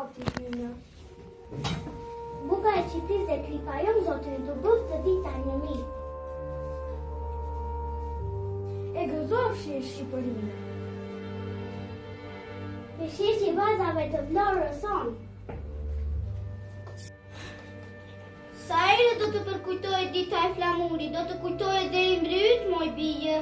gati tyne. Buka e Shqipërisë dhe klipa jonë zotin të bëftë të dita një mirë. E gëzofshi e Shqipërinë. Me shirë i bazave të vlorës sonë. Sa ere do të përkujtoj dita e flamurit, do të kujtoj edhe i mbryt, moj bije.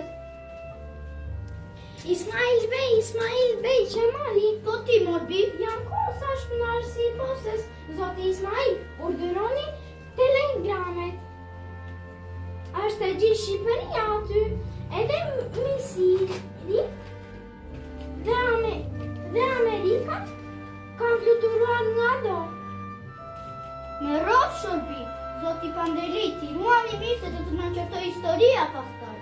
Ismail Bey, Qemali. Po ti, moj bi? Jam kosa shpënarësi i posës. Zoti Ismail, urdhëroni telegramet. Është e gjithë Shqipëria aty, edhe misiri dhe Amerika kanë fluturuar nga do. Me rrofë shorbi, zoti Pandeliti, ruani mirë se do të më nëqërtoj historia pastaj.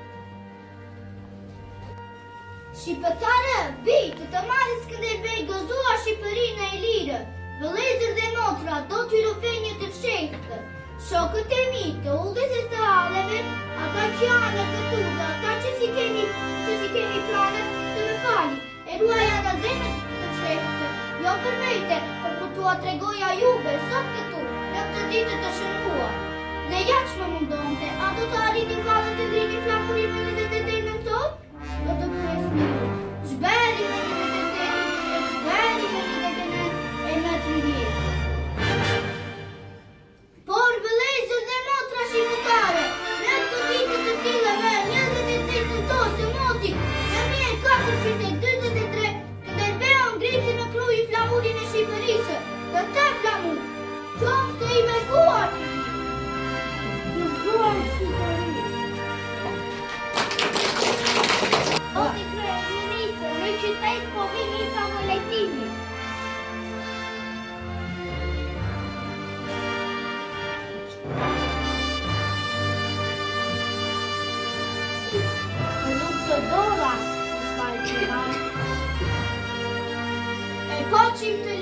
Shqipëtare, bi, të marrë Skënderbej gëzua Shqipërinë e lirë, vëllezër dhe motra, do t'ju rëfenjë të fshehtë. Shokët e mi, të udhëzës të haleve, ata që janë këtu dhe ata që si kemi planet të më fali, e ruaja në zemët të fshehtë, jo për vete, por për tua tregoja juve, sot këtu, në këtë ditë të shënuar. Dhe ja që më mundonte, a do të arrini valën të drini flamurin me 28 nëntor? Do të presni, zhberi me 28 e zhberi me 29 e me 30. Por vëllezër dhe motra shqiptare, në këtë ditë të tilla me 28 nëntor të motit, në 1443, Skënderbeu ngriti në kruj flamurin e Shqipërisë, dhe të flamur, qoftë i besuar. Gëzuar Shqipërinë. Zoti kryeministër, në qytet po vi nisa vëlejtimi. Dora, Ismail Qemali. E po qim të